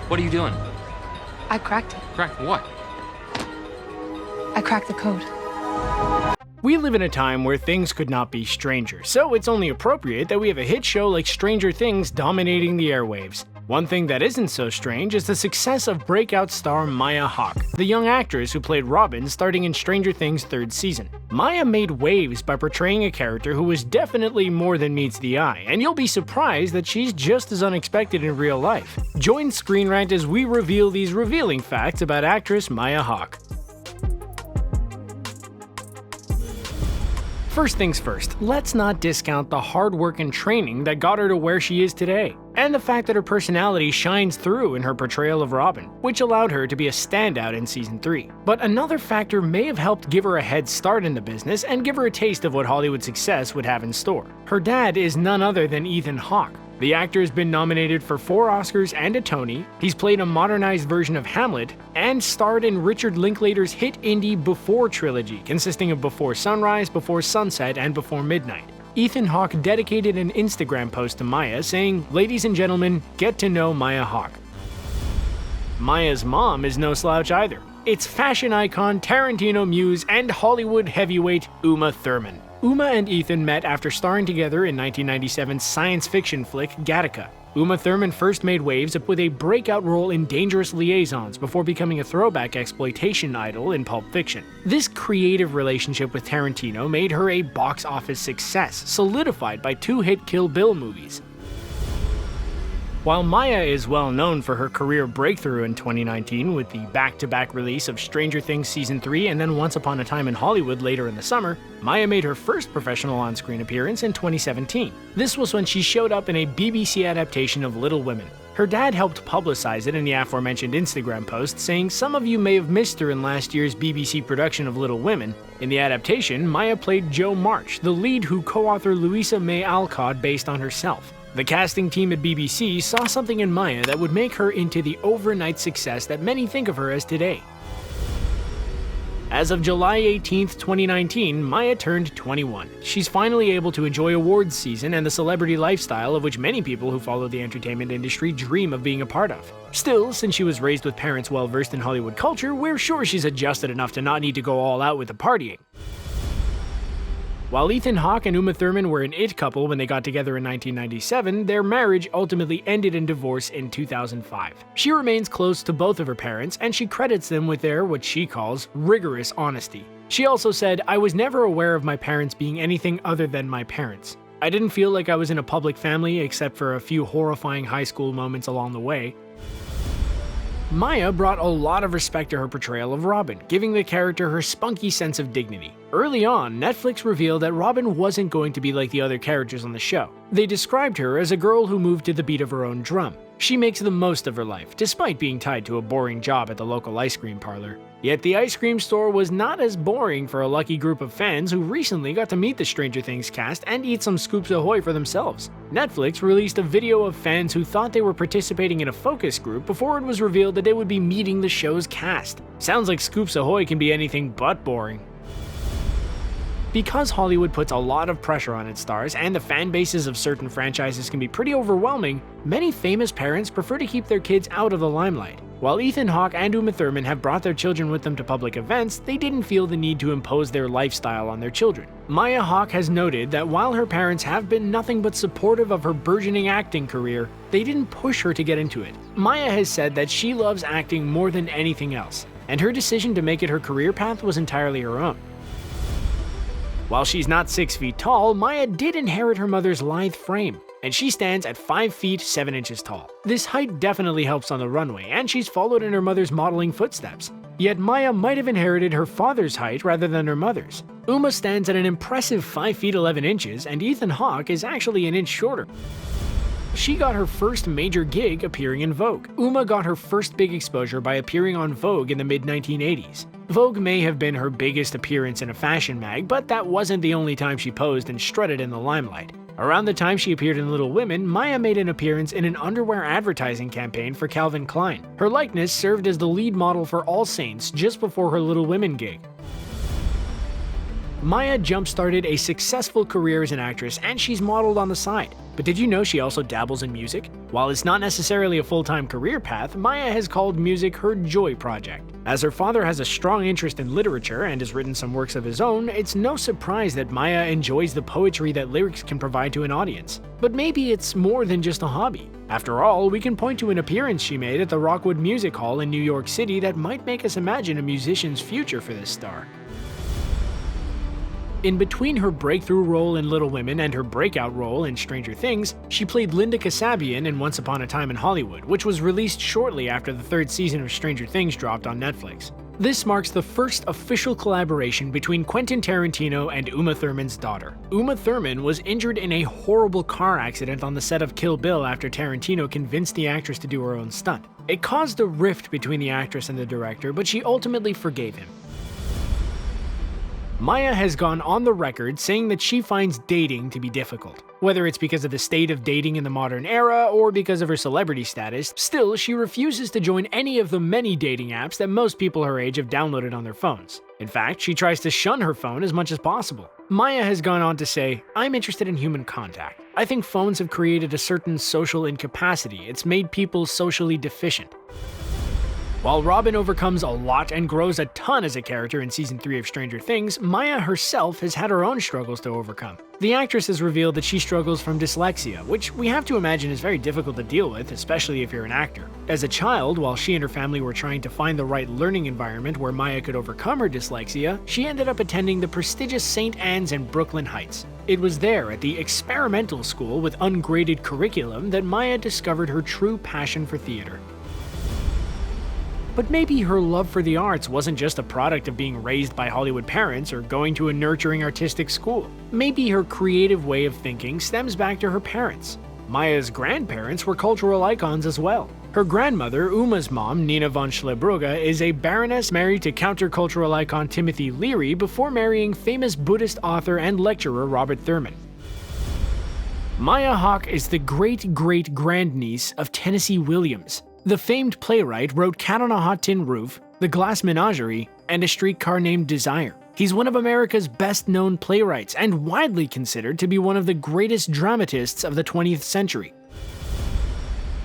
What are you doing? I cracked it. Cracked what? I cracked the code. We live in a time where things could not be stranger, so it's only appropriate that we have a hit show like Stranger Things dominating the airwaves. One thing that isn't so strange is the success of breakout star Maya Hawke, the young actress who played Robin starting in Stranger Things' 3rd season. Maya made waves by portraying a character who was definitely more than meets the eye, and you'll be surprised that she's just as unexpected in real life. Join ScreenRant as we reveal these revealing facts about actress Maya Hawke. First things first, let's not discount the hard work and training that got her to where she is today, and the fact that her personality shines through in her portrayal of Robin, which allowed her to be a standout in Season 3. But another factor may have helped give her a head start in the business and give her a taste of what Hollywood success would have in store. Her dad is none other than Ethan Hawke. The actor has been nominated for 4 Oscars and a Tony, he's played a modernized version of Hamlet, and starred in Richard Linklater's hit indie Before trilogy, consisting of Before Sunrise, Before Sunset, and Before Midnight. Ethan Hawke dedicated an Instagram post to Maya saying, "Ladies and gentlemen, get to know Maya Hawke." Maya's mom is no slouch either. It's fashion icon, Tarantino muse, and Hollywood heavyweight Uma Thurman. Uma and Ethan met after starring together in 1997's science fiction flick Gattaca. Uma Thurman first made waves with a breakout role in Dangerous Liaisons before becoming a throwback exploitation idol in Pulp Fiction. This creative relationship with Tarantino made her a box office success, solidified by 2 hit Kill Bill movies. While Maya is well known for her career breakthrough in 2019 with the back-to-back release of Stranger Things Season 3 and then Once Upon a Time in Hollywood later in the summer, Maya made her first professional on-screen appearance in 2017. This was when she showed up in a BBC adaptation of Little Women. Her dad helped publicize it in the aforementioned Instagram post, saying, "Some of you may have missed her in last year's BBC production of Little Women. In the adaptation, Maya played Jo March, the lead who co-author Louisa May Alcott based on herself." The casting team at BBC saw something in Maya that would make her into the overnight success that many think of her as today. As of July 18, 2019, Maya turned 21. She's finally able to enjoy awards season and the celebrity lifestyle of which many people who follow the entertainment industry dream of being a part of. Still, since she was raised with parents well versed in Hollywood culture, we're sure she's adjusted enough to not need to go all out with the partying. While Ethan Hawke and Uma Thurman were an it couple when they got together in 1997, their marriage ultimately ended in divorce in 2005. She remains close to both of her parents, and she credits them with their, what she calls, rigorous honesty. She also said, "I was never aware of my parents being anything other than my parents. I didn't feel like I was in a public family except for a few horrifying high school moments along the way." Maya brought a lot of respect to her portrayal of Robin, giving the character her spunky sense of dignity. Early on, Netflix revealed that Robin wasn't going to be like the other characters on the show. They described her as a girl who moved to the beat of her own drum. She makes the most of her life, despite being tied to a boring job at the local ice cream parlor. Yet the ice cream store was not as boring for a lucky group of fans who recently got to meet the Stranger Things cast and eat some Scoops Ahoy for themselves. Netflix released a video of fans who thought they were participating in a focus group before it was revealed that they would be meeting the show's cast. Sounds like Scoops Ahoy can be anything but boring. Because Hollywood puts a lot of pressure on its stars and the fan bases of certain franchises can be pretty overwhelming, many famous parents prefer to keep their kids out of the limelight. While Ethan Hawke and Uma Thurman have brought their children with them to public events, they didn't feel the need to impose their lifestyle on their children. Maya Hawke has noted that while her parents have been nothing but supportive of her burgeoning acting career, they didn't push her to get into it. Maya has said that she loves acting more than anything else, and her decision to make it her career path was entirely her own. While she's not 6 feet tall, Maya did inherit her mother's lithe frame, and she stands at 5 feet 7 inches tall. This height definitely helps on the runway, and she's followed in her mother's modeling footsteps. Yet Maya might have inherited her father's height rather than her mother's. Uma stands at an impressive 5 feet 11 inches, and Ethan Hawke is actually an inch shorter. She got her first major gig appearing in Vogue. Uma got her first big exposure by appearing on Vogue in the mid-1980s. Vogue may have been her biggest appearance in a fashion mag, but that wasn't the only time she posed and strutted in the limelight. Around the time she appeared in Little Women, Maya made an appearance in an underwear advertising campaign for Calvin Klein. Her likeness served as the lead model for All Saints just before her Little Women gig. Maya jump-started a successful career as an actress, and she's modeled on the side. But did you know she also dabbles in music? While it's not necessarily a full-time career path, Maya has called music her joy project. As her father has a strong interest in literature and has written some works of his own, it's no surprise that Maya enjoys the poetry that lyrics can provide to an audience. But maybe it's more than just a hobby. After all, we can point to an appearance she made at the Rockwood Music Hall in New York City that might make us imagine a musician's future for this star. In between her breakthrough role in Little Women and her breakout role in Stranger Things, she played Linda Kasabian in Once Upon a Time in Hollywood, which was released shortly after the third season of Stranger Things dropped on Netflix. This marks the first official collaboration between Quentin Tarantino and Uma Thurman's daughter. Uma Thurman was injured in a horrible car accident on the set of Kill Bill after Tarantino convinced the actress to do her own stunt. It caused a rift between the actress and the director, but she ultimately forgave him. Maya has gone on the record saying that she finds dating to be difficult. Whether it's because of the state of dating in the modern era or because of her celebrity status, still she refuses to join any of the many dating apps that most people her age have downloaded on their phones. In fact, she tries to shun her phone as much as possible. Maya has gone on to say, "I'm interested in human contact. I think phones have created a certain social incapacity. It's made people socially deficient." While Robin overcomes a lot and grows a ton as a character in Season 3 of Stranger Things, Maya herself has had her own struggles to overcome. The actress has revealed that she struggles from dyslexia, which we have to imagine is very difficult to deal with, especially if you're an actor. As a child, while she and her family were trying to find the right learning environment where Maya could overcome her dyslexia, she ended up attending the prestigious St. Anne's in Brooklyn Heights. It was there, at the experimental school with ungraded curriculum, that Maya discovered her true passion for theater. But maybe her love for the arts wasn't just a product of being raised by Hollywood parents or going to a nurturing artistic school. Maybe her creative way of thinking stems back to her parents. Maya's grandparents were cultural icons as well. Her grandmother, Uma's mom, Nina von Schlesbrugge, is a baroness married to countercultural icon Timothy Leary before marrying famous Buddhist author and lecturer Robert Thurman. Maya Hawke is the great-great-grandniece of Tennessee Williams. The famed playwright wrote Cat on a Hot Tin Roof, The Glass Menagerie, and A Streetcar Named Desire. He's one of America's best-known playwrights and widely considered to be one of the greatest dramatists of the 20th century.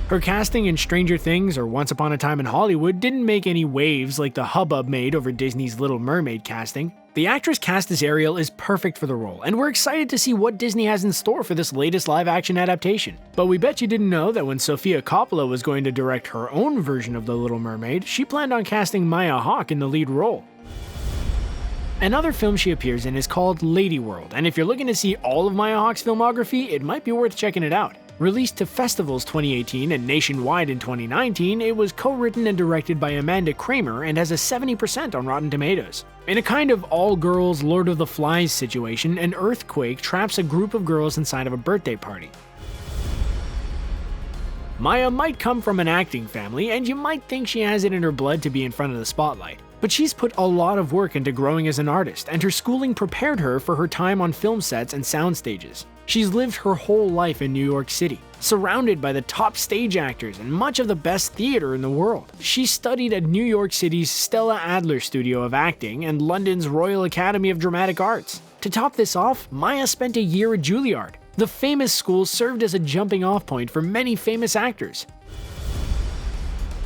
Her casting in Stranger Things or Once Upon a Time in Hollywood didn't make any waves like the hubbub made over Disney's Little Mermaid casting. The actress cast as Ariel is perfect for the role, and we're excited to see what Disney has in store for this latest live-action adaptation. But we bet you didn't know that when Sofia Coppola was going to direct her own version of The Little Mermaid, she planned on casting Maya Hawke in the lead role. Another film she appears in is called Lady World, and if you're looking to see all of Maya Hawke's filmography, it might be worth checking it out. Released to festivals 2018 and nationwide in 2019, it was co-written and directed by Amanda Kramer and has a 70% on Rotten Tomatoes. In a kind of all-girls Lord of the Flies situation, an earthquake traps a group of girls inside of a birthday party. Maya might come from an acting family, and you might think she has it in her blood to be in front of the spotlight. But she's put a lot of work into growing as an artist, and her schooling prepared her for her time on film sets and sound stages. She's lived her whole life in New York City, surrounded by the top stage actors and much of the best theater in the world. She studied at New York City's Stella Adler Studio of Acting and London's Royal Academy of Dramatic Arts. To top this off, Maya spent a year at Juilliard. The famous school served as a jumping-off point for many famous actors.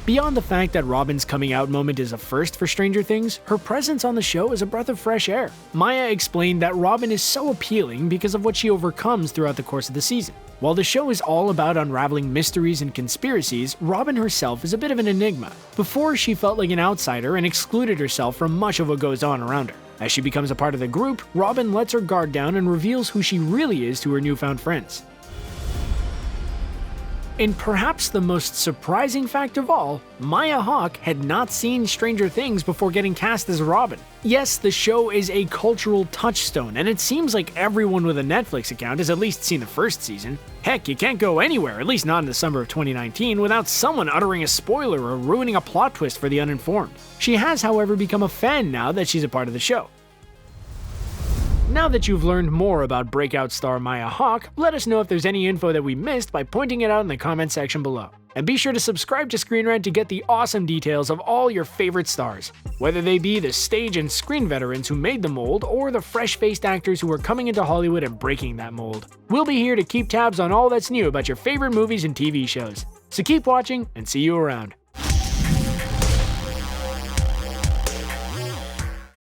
Beyond the fact that Robin's coming out moment is a first for Stranger Things, her presence on the show is a breath of fresh air. Maya explained that Robin is so appealing because of what she overcomes throughout the course of the season. While the show is all about unraveling mysteries and conspiracies, Robin herself is a bit of an enigma. Before, she felt like an outsider and excluded herself from much of what goes on around her. As she becomes a part of the group, Robin lets her guard down and reveals who she really is to her newfound friends. In perhaps the most surprising fact of all, Maya Hawke had not seen Stranger Things before getting cast as Robin. Yes, the show is a cultural touchstone, and it seems like everyone with a Netflix account has at least seen the first season. Heck, you can't go anywhere, at least not in the summer of 2019, without someone uttering a spoiler or ruining a plot twist for the uninformed. She has, however, become a fan now that she's a part of the show. Now that you've learned more about breakout star Maya Hawke, let us know if there's any info that we missed by pointing it out in the comment section below. And be sure to subscribe to ScreenRant to get the awesome details of all your favorite stars, whether they be the stage and screen veterans who made the mold or the fresh-faced actors who are coming into Hollywood and breaking that mold. We'll be here to keep tabs on all that's new about your favorite movies and TV shows. So keep watching and see you around.